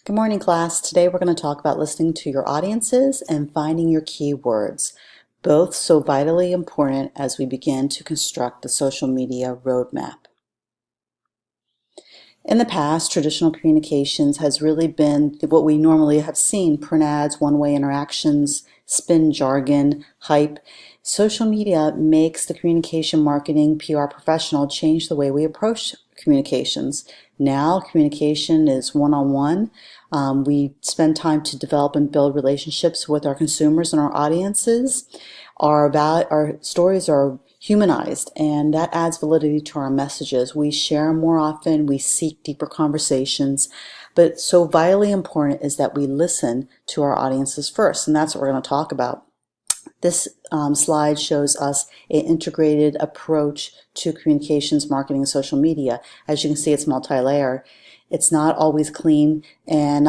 Good morning, class. Today we're going to talk about listening to your audiences and finding your keywords, both so vitally important as we begin to construct the social media roadmap. In the past, traditional communications has really been what we normally have seen: print ads, one-way interactions, spin jargon, hype. Social media makes the communication marketing PR professional change the way we approach communications. Now, communication is one-on-one. We spend time to develop and build relationships with our consumers and our audiences. Our stories are humanized, and that adds validity to our messages. We share more often, we seek deeper conversations, but so vitally important is that we listen to our audiences first, and that's what we're going to talk about. This slide shows us an integrated approach to communications, marketing, and social media. As you can see, it's multi-layer. It's not always clean, and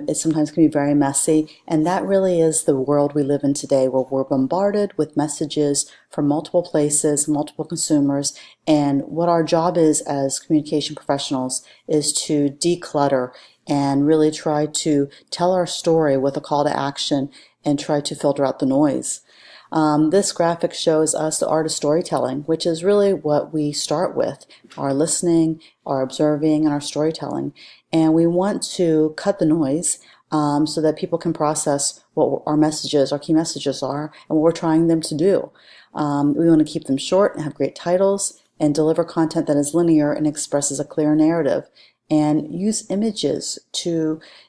it sometimes can be very messy, and that really is the world we live in today, where we're bombarded with messages from multiple places, multiple consumers, and what our job is as communication professionals is to declutter and really try to tell our story with a call to action and try to filter out the noise. This graphic shows us the art of storytelling, which is really what we start with: our listening, our observing, and our storytelling. And we want to cut the noise so that people can process what our messages, our key messages are, and what we're trying them to do. We want to keep them short and have great titles and deliver content that is linear and expresses a clear narrative. And use images.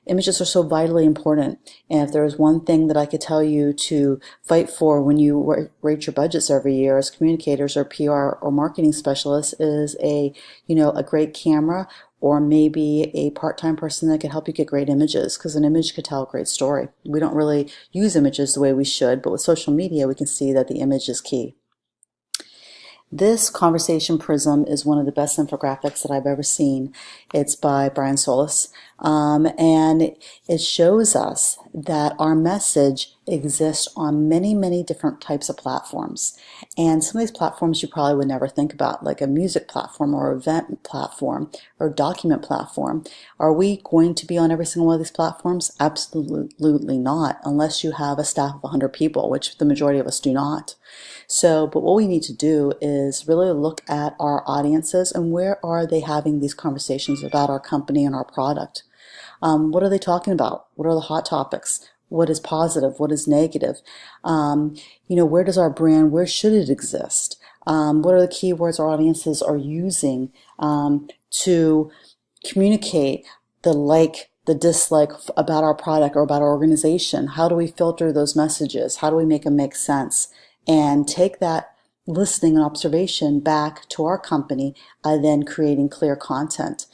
Images are so vitally important. And if there's one thing that I could tell you to fight for when you rate your budgets every year as communicators or PR or marketing specialists, is a great camera, or maybe a part-time person that could help you get great images, because an image could tell a great story. We don't really use images the way we should, but with social media we can see that the image is key. This conversation prism is one of the best infographics that I've ever seen. It's by Brian Solis, and it shows us that our message exists on many, many different types of platforms. And some of these platforms you probably would never think about, like a music platform or event platform or document platform. Are we going to be on every single one of these platforms? Absolutely not, unless you have a staff of 100 people, which the majority of us do not. But what we need to do is really look at our audiences and where are they having these conversations about our company and our product. What are they talking about? What are the hot topics? What is positive? What is negative? Where does our brand, where should it exist? What are the keywords our audiences are using to communicate the dislike about our product or about our organization? How do we filter those messages? How do we make them make sense? And take that listening and observation back to our company, then creating clear content.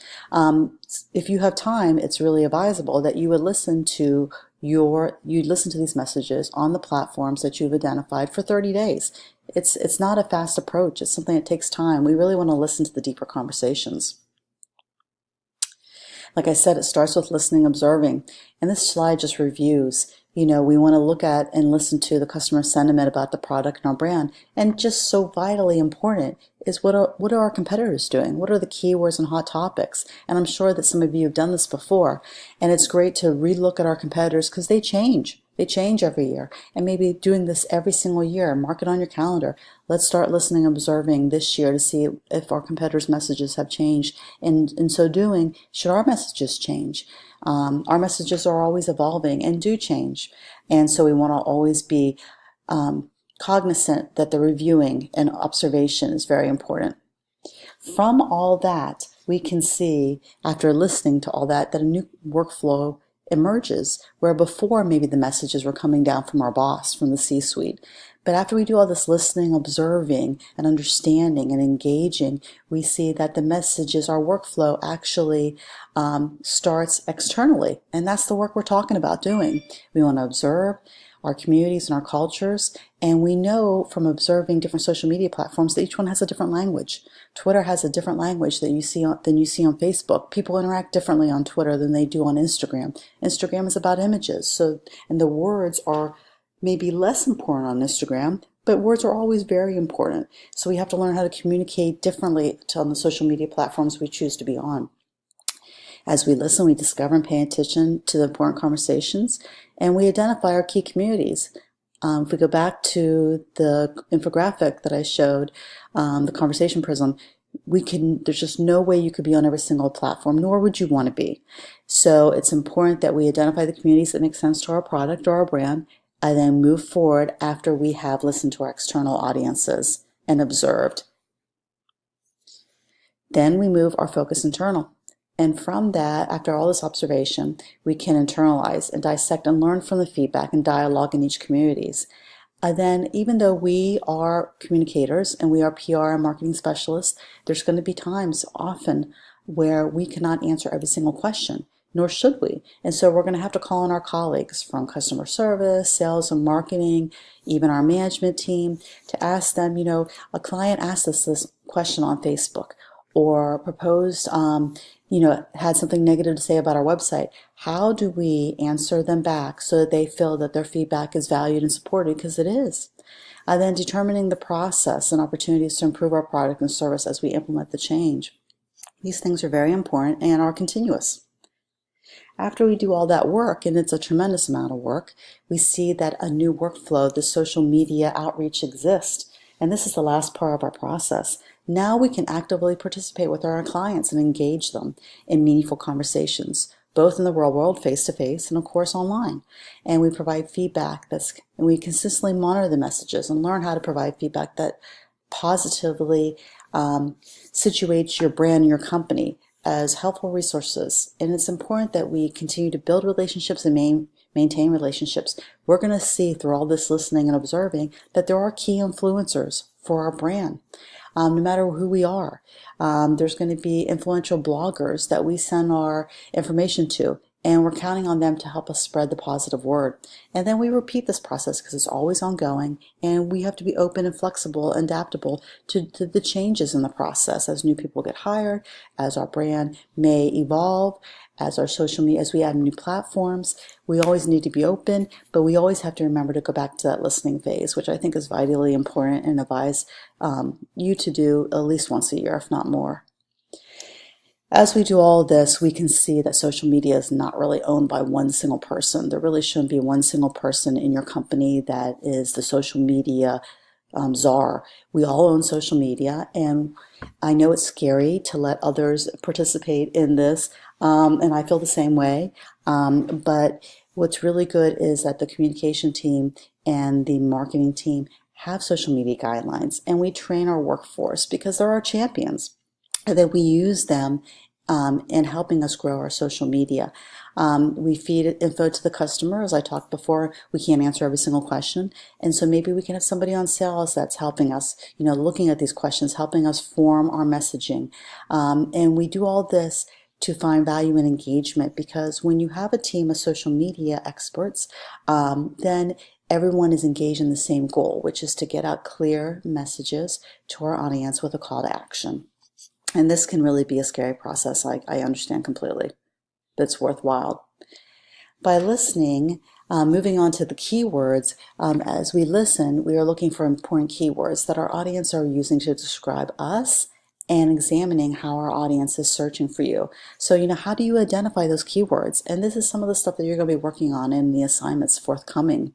If you have time, it's really advisable that you would listen to these messages on the platforms that you've identified for 30 days. It's not a fast approach. It's something that takes time. We really want to listen to the deeper conversations. Like I said, it starts with listening, observing, and this slide just reviews. We want to look at and listen to the customer sentiment about the product and our brand. And just so vitally important is what are our competitors doing? What are the keywords and hot topics? And I'm sure that some of you have done this before. And it's great to relook at our competitors because they change. They change every year. And maybe doing this every single year. Mark it on your calendar. Let's start listening, observing this year to see if our competitors' messages have changed. And in so doing, should our messages change? Our messages are always evolving and do change. And so we want to always be cognizant that the reviewing and observation is very important. From all that, we can see, after listening to all that a new workflow emerges, where before maybe the messages were coming down from our boss, from the C-suite. But after we do all this listening, observing, and understanding and engaging, we see that the messages, our workflow actually starts externally. And that's the work we're talking about doing. We want to observe our communities and our cultures, and we know from observing different social media platforms that each one has a different language. Twitter has a different language than you see on Facebook. People interact differently on Twitter than they do on Instagram. Instagram is about images, and the words are maybe less important on Instagram, but words are always very important. So we have to learn how to communicate differently on the social media platforms we choose to be on. As we listen, we discover and pay attention to the important conversations, and we identify our key communities. If we go back to the infographic that I showed, the conversation prism, there's just no way you could be on every single platform, nor would you want to be. So it's important that we identify the communities that make sense to our product or our brand, and then move forward after we have listened to our external audiences and observed. Then we move our focus internal. And from that, after all this observation, we can internalize and dissect and learn from the feedback and dialogue in each communities. And then, even though we are communicators and we are PR and marketing specialists, there's going to be times often where we cannot answer every single question, nor should we. And so we're going to have to call on our colleagues from customer service, sales and marketing, even our management team, to ask them, a client asked us this question on Facebook, or proposed, had something negative to say about our website. How do we answer them back so that they feel that their feedback is valued and supported? Because it is. And then determining the process and opportunities to improve our product and service as we implement the change. These things are very important and are continuous. After we do all that work, and it's a tremendous amount of work, we see that a new workflow, the social media outreach, exists. And this is the last part of our process. Now we can actively participate with our clients and engage them in meaningful conversations, both in the real world, face-to-face, and of course online. And we provide feedback and we consistently monitor the messages and learn how to provide feedback that positively situates your brand and your company as helpful resources. And it's important that we continue to build relationships and maintain relationships. We're going to see through all this listening and observing that there are key influencers for our brand. No matter who we are, there's going to be influential bloggers that we send our information to, and we're counting on them to help us spread the positive word. And then we repeat this process because it's always ongoing, and we have to be open and flexible and adaptable to the changes in the process as new people get hired, as our brand may evolve, as our social media, as we add new platforms. We always need to be open, but we always have to remember to go back to that listening phase, which I think is vitally important and advise you to do at least once a year, if not more. As we do all this, we can see that social media is not really owned by one single person. There really shouldn't be one single person in your company that is the social media czar. We all own social media, and I know it's scary to let others participate in this, and I feel the same way. But what's really good is that the communication team and the marketing team have social media guidelines, and we train our workforce because they're our champions, and that we use them in helping us grow our social media. We feed info to the customer. As I talked before, we can't answer every single question. And so maybe we can have somebody on sales that's helping us, looking at these questions, helping us form our messaging. And we do all this to find value and engagement, because when you have a team of social media experts, then everyone is engaged in the same goal, which is to get out clear messages to our audience with a call to action. And this can really be a scary process, I understand completely, but it's worthwhile. By listening, moving on to the keywords, as we listen, we are looking for important keywords that our audience are using to describe us, and examining how our audience is searching for you. So, how do you identify those keywords? And this is some of the stuff that you're going to be working on in the assignments forthcoming.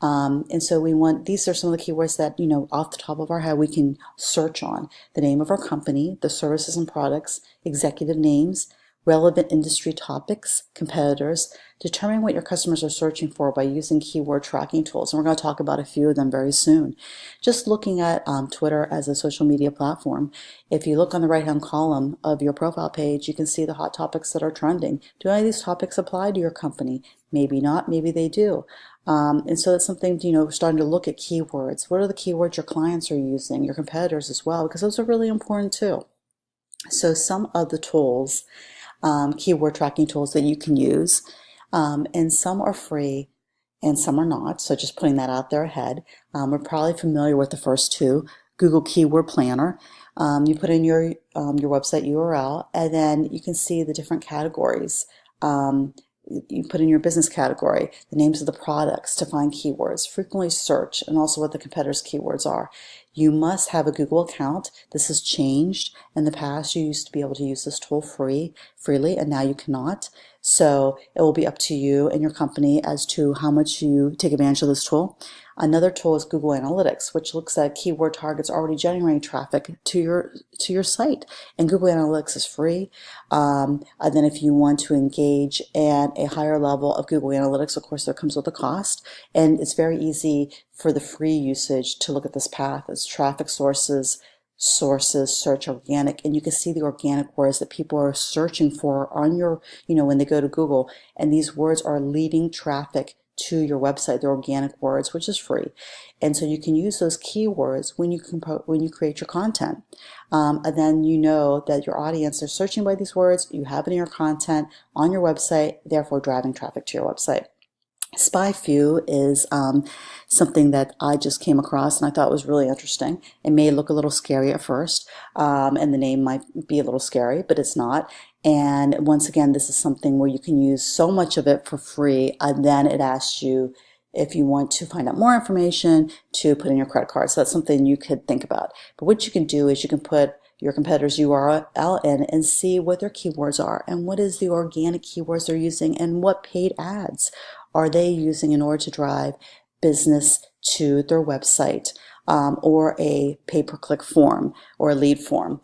And so these are some of the keywords that, off the top of our head, we can search on: the name of our company, the services and products, executive names, relevant industry topics, competitors. Determine what your customers are searching for by using keyword tracking tools. And we're going to talk about a few of them very soon. Just looking at Twitter as a social media platform, if you look on the right-hand column of your profile page, you can see the hot topics that are trending. Do any of these topics apply to your company? Maybe not, maybe they do. And so it's something, starting to look at keywords. What are the keywords your clients are using, your competitors as well, because those are really important too. So some of the tools, keyword tracking tools that you can use, and some are free and some are not. So just putting that out there ahead. We're probably familiar with the first two. Google Keyword Planner. You put in your website URL, and then you can see the different categories. You put in your business category, the names of the products to find keywords, frequently search, and also what the competitors' keywords are. You must have a Google account. This has changed. In the past, you used to be able to use this tool freely, and now you cannot. So it will be up to you and your company as to how much you take advantage of this tool. Another tool is Google Analytics, which looks at keyword targets already generating traffic to your site. And Google Analytics is free. And then if you want to engage at a higher level of Google Analytics, of course, there comes with a cost. And it's very easy for the free usage to look at this path. It's traffic sources, search organic, and you can see the organic words that people are searching for on your, when they go to Google, and these words are leading traffic to your website, the organic words, which is free. And so you can use those keywords when you create your content. And then you know that your audience is searching by these words, you have it in your content on your website, therefore driving traffic to your website. SpyFu is something that I just came across and I thought was really interesting. It may look a little scary at first, and the name might be a little scary, but it's not. And once again, this is something where you can use so much of it for free, and then it asks you if you want to find out more information to put in your credit card. So that's something you could think about. But what you can do is you can put your competitor's URL in and see what their keywords are and what is the organic keywords they're using and what paid ads are they using in order to drive business to their website, or a pay-per-click form or a lead form.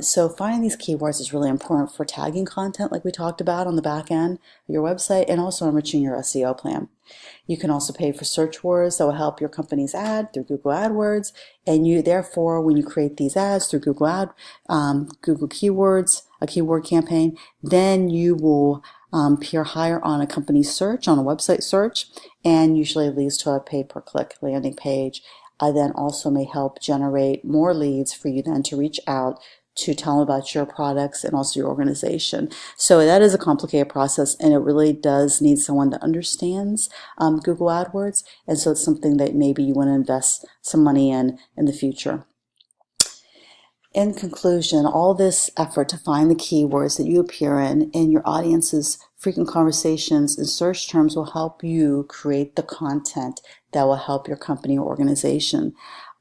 So finding these keywords is really important for tagging content like we talked about on the back end of your website, and also enriching your SEO plan. You can also pay for search words that will help your company's ad through Google AdWords, and you therefore, when you create these ads through Google Keywords, a keyword campaign, then you will appear higher on a company search, on a website search, and usually leads to a pay-per-click landing page. I then also may help generate more leads for you then to reach out to tell them about your products and also your organization. So that is a complicated process, and it really does need someone that understands Google AdWords, and so it's something that maybe you want to invest some money in the future. In conclusion, all this effort to find the keywords that you appear in your audience's frequent conversations and search terms will help you create the content that will help your company or organization.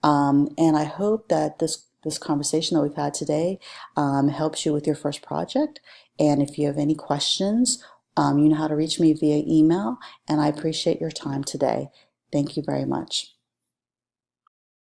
And I hope that this conversation that we've had today helps you with your first project. And if you have any questions, you know how to reach me via email, and I appreciate your time today. Thank you very much.